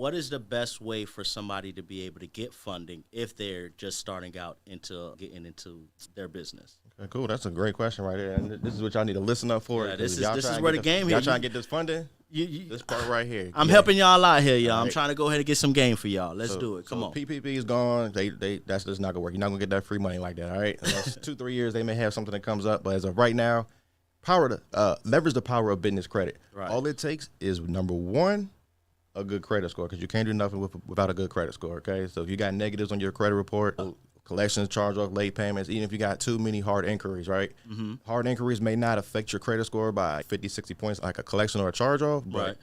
what is the best way for somebody to be able to get funding if they're just starting out into getting into their business? Okay, cool. That's a great question right there. And this is what y'all need to listen up for. Yeah, this is where the game y'all here. trying to get this funding? This part right here. I'm helping y'all out here, y'all. All I'm right. trying to go ahead and get some game for y'all. Let's do it. Come on. PPP is gone. That's just not gonna work. You're not gonna get that free money like that. All right. Unless 2-3 years they may have something that comes up, but as of right now, leverage the power of business credit. Right. All it takes is number one, a good credit score, because you can't do nothing without a good credit score. Okay. So if you got negatives on your credit report, collections, charge-off, late payments, even if you got too many hard inquiries, right? Mm-hmm. Hard inquiries may not affect your credit score by 50, 60 points like a collection or a charge-off, but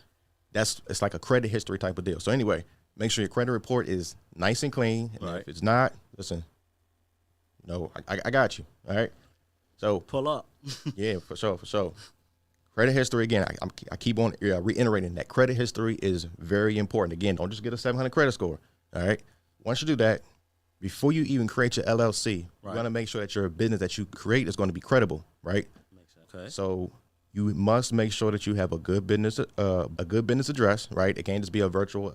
it's like a credit history type of deal. So anyway, make sure your credit report is nice and clean. And if it's not, listen, I got you. All right. So pull up. Yeah, for sure. Credit history, again, I keep on reiterating that credit history is very important. Again, don't just get a 700 credit score. All right. Once you do that, before you even create your LLC, you want to make sure that your business that you create is going to be credible, right? Makes sense. Okay. So you must make sure that you have a good business address, right? It can't just be a virtual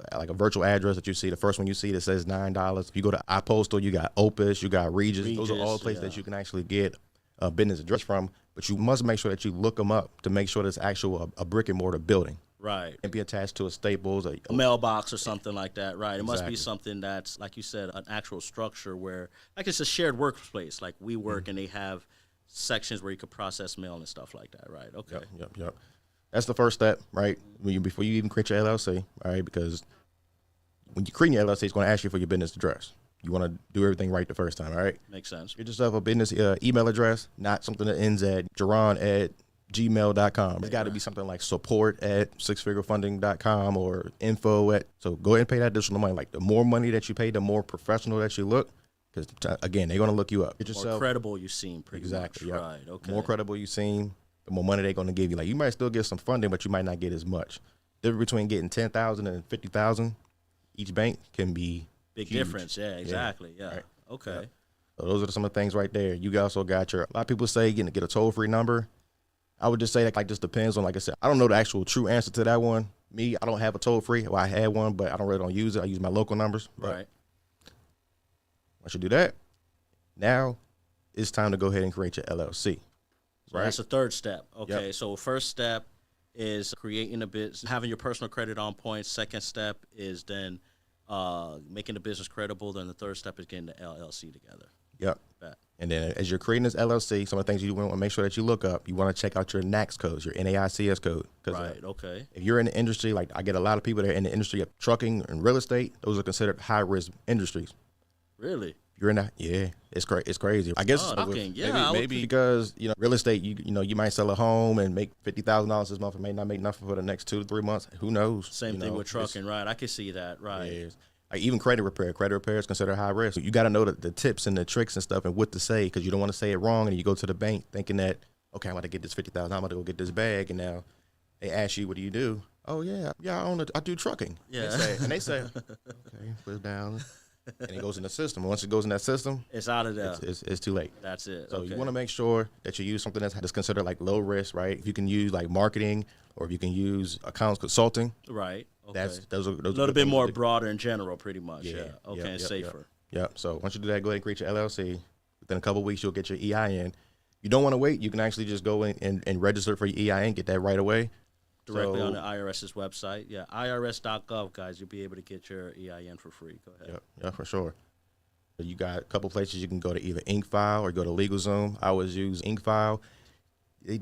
address that you see. The first one you see that says $9. If you go to iPostal, you got Opus, you got Regis. Those are all places that you can actually get a business address from. But you must make sure that you look them up to make sure that it's actual a brick and mortar building. Right. And be attached to a Staples, a mailbox or something like that. Right. It must be something that's, like you said, an actual structure where, like, it's a shared workplace. Like we work and they have sections where you could process mail and stuff like that. Right. Okay. Yep. That's the first step, right? Before you even create your LLC, all right? Because when you create your LLC, it's going to ask you for your business address. You want to do everything right the first time, all right? Makes sense. Get yourself a business email address, not something that ends at JARON@gmail.com. It's got to be something like support@sixfigurefunding.com or so go ahead and pay that additional money. Like the more money that you pay, the more professional that you look. Because, again, they're going to look you up. Get yourself more credible you seem, pretty much. Yep. Right, okay. More credible you seem, the more money they're going to give you. Like, you might still get some funding, but you might not get as much. The difference between getting $10,000 and $50,000 each bank can be big huge. Difference. Yeah, exactly. Yeah. Right. Okay. Yeah. So those are some of the things right there. You also got a lot of people say get a toll-free number. I would just say that just depends on, like I said, I don't know the actual true answer to that one. Me, I don't have a toll-free. Well, I had one, but I don't use it. I use my local numbers. Right. Once you do that, now it's time to go ahead and create your LLC. So that's the third step. Okay. Yep. So first step is creating a business, having your personal credit on point. Second step is then making the business credible. Then the third step is getting the LLC together. Yep. And then as you're creating this LLC, some of the things you want to make sure that you look up, you want to check out your NAICS codes, your NAICS code. Right, okay. If you're in the industry, like I get a lot of people that are in the industry of trucking and real estate, those are considered high-risk industries. Really? You're in that, it's crazy. I guess maybe because real estate, you might sell a home and make $50,000 this month and may not make nothing for the next 2 to 3 months. Who knows? Same thing with trucking, right? I can see that, right? Yeah, like even credit repair is considered high risk. You got to know the tips and the tricks and stuff and what to say, because you don't want to say it wrong and you go to the bank thinking that, okay, I'm about to get this $50,000, I'm about to go get this bag, and now they ask you, what do? Oh yeah, I do trucking. Yeah, they say, okay, put it down. And it goes in the system. Once it goes in that system, it's out of there. It's too late. That's it. So you want to make sure that you use something that's considered like low risk, right? If you can use like marketing, or if you can use accounts consulting, right? Okay. Those are a little bit more broader in general, pretty much. Yeah. Okay, and safer. Yep. So once you do that, go ahead and create your LLC. Within a couple of weeks, you'll get your EIN. You don't want to wait. You can actually just go in and register for your EIN, get that right away. Directly on the IRS's website. Yeah, irs.gov, guys. You'll be able to get your EIN for free. Go ahead. Yeah, for sure. You got a couple places you can go to, either InkFile or go to LegalZoom. I always use InkFile. They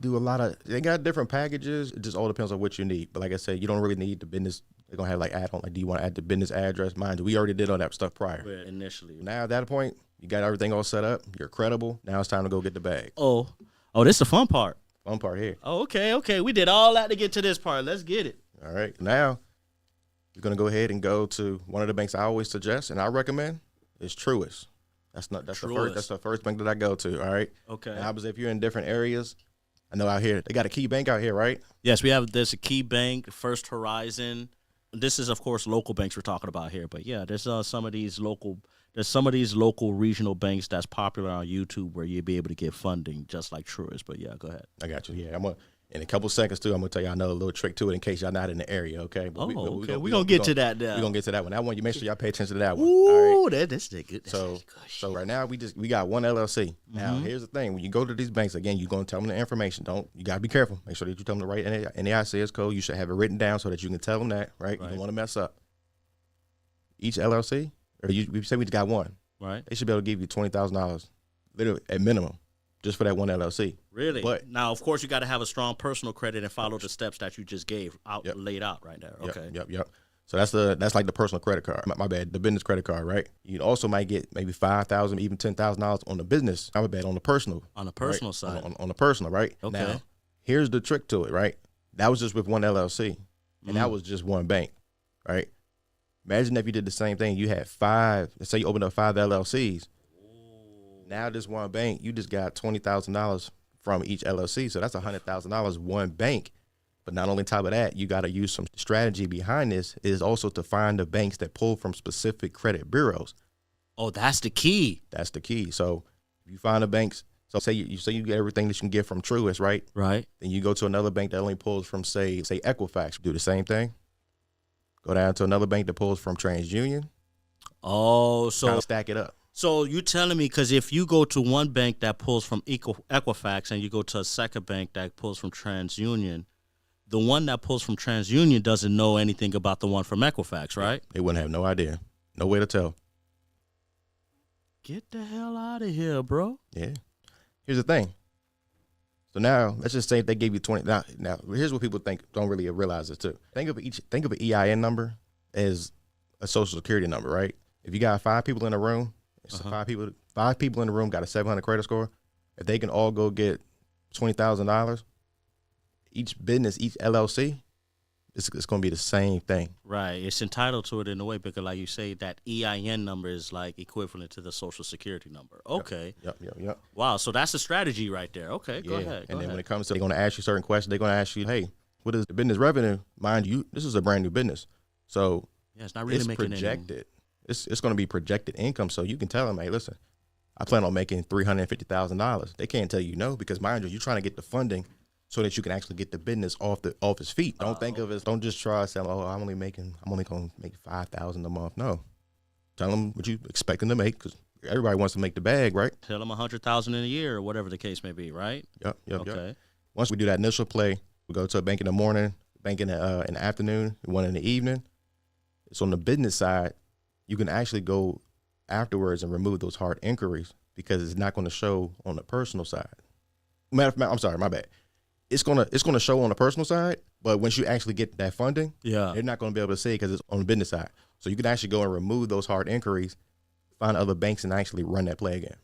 got different packages. It just all depends on what you need. But like I said, you don't really need the business. They're going to have like add-on, like, do you want to add the business address? Mind you, we already did all that stuff prior. Yeah, initially. Now at that point, you got everything all set up. You're credible. Now it's time to go get the bag. Oh, this is the fun part. Fun part here. Oh, okay. We did all that to get to this part. Let's get it. All right. Now, you're going to go ahead and go to one of the banks I always suggest, and I recommend, is Truist. That's the first bank that I go to, all right? Okay. Now, if you're in different areas, I know out here, they got a key bank out here, right? Yes, there's a key bank, First Horizon. This is, of course, local banks we're talking about here. But, yeah, there's some of these local regional banks that's popular on YouTube where you'll be able to get funding just like Truist. But, yeah, go ahead. I got you. Yeah, In a couple seconds, too, I'm going to tell y'all another little trick to it in case y'all not in the area, okay? But okay. We're going to get to that now. We're going to get to that one. That one, you make sure y'all pay attention to that one. Ooh, all right? that's good. So right now, we got one LLC. Now, here's the thing. When you go to these banks, again, you're going to tell them the information. You got to be careful. Make sure that you tell them the right NAICS code. You should have it written down so that you can tell them that, right? You don't want to mess up. Each LLC, we say we just got one. Right. They should be able to give you $20,000, literally at minimum, just for that one LLC. Really? But now, of course, you got to have a strong personal credit and follow the steps that you just laid out right there. Okay. Yep. So that's like the personal credit card. My bad, the business credit card, right? You also might get maybe $5,000, even $10,000 on the business. My bad, on the personal. On the personal right? side. On the personal, right? Okay. Now, here's the trick to it, right? That was just with one LLC, and that was just one bank, right? Imagine if you did the same thing. You had let's say you opened up 5 LLCs. Ooh. Now this one bank, you just got $20,000 from each LLC. So that's $100,000 one bank. But not only top of that, you got to use some strategy behind this is also to find the banks that pull from specific credit bureaus. Oh, that's the key. That's the key. So if you find the banks, so say you get everything that you can get from Truist, right? Right. Then you go to another bank that only pulls from say Equifax. Do the same thing. Go down to another bank that pulls from TransUnion. Oh, so kind of stack it up. So you telling me, because if you go to one bank that pulls from Equifax and you go to a second bank that pulls from TransUnion, the one that pulls from TransUnion doesn't know anything about the one from Equifax, right? They wouldn't have no idea. No way to tell. Get the hell out of here, bro. Yeah. Here's the thing. So now, let's just say they gave you 20. Now here's what people don't really realize this too. Think of an EIN number as a social security number, right? If you got 5 people in a room, 5 people in the room got a 700 credit score. If they can all go get $20,000, each business, each LLC, it's going to be the same thing. Right. It's entitled to it in a way because, like you say, that EIN number is like equivalent to the social security number. Okay. Yep. Wow. So that's a strategy right there. Okay. Go ahead. And then when it comes to, they're going to ask you certain questions. They're going to ask you, hey, what is the business revenue? Mind you, this is a brand new business. So yeah, it's not really making projected. It's going to be projected income. So you can tell them, hey, listen, I plan on making $350,000. They can't tell you no because, mind you, you're trying to get the funding so that you can actually get the business off its feet. Don't just try to say, oh, I'm only going to make $5,000 a month. No. Tell them what you expecting to make because everybody wants to make the bag, right? Tell them $100,000 in a year or whatever the case may be, right? Yep. Okay. Once we do that initial play, we go to a bank in the morning, bank in the afternoon, one in the evening. So on the business side, you can actually go afterwards and remove those hard inquiries because it's not going to show on the personal side. I'm sorry, my bad. It's gonna show on the personal side, but once you actually get that funding, they're not going to be able to see it because it's on the business side. So you can actually go and remove those hard inquiries, find other banks, and actually run that play again.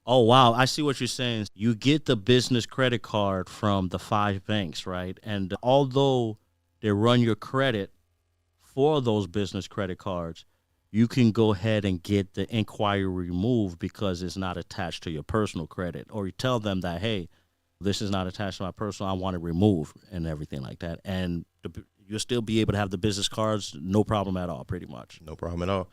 Oh, wow. I see what you're saying. You get the business credit card from the 5 banks, right? And although they run your credit for those business credit cards, you can go ahead and get the inquiry removed because it's not attached to your personal credit. Or you tell them that, hey, this is not attached to my personal, I want it removed and everything like that. And you'll still be able to have the business cards, no problem at all, pretty much. No problem at all.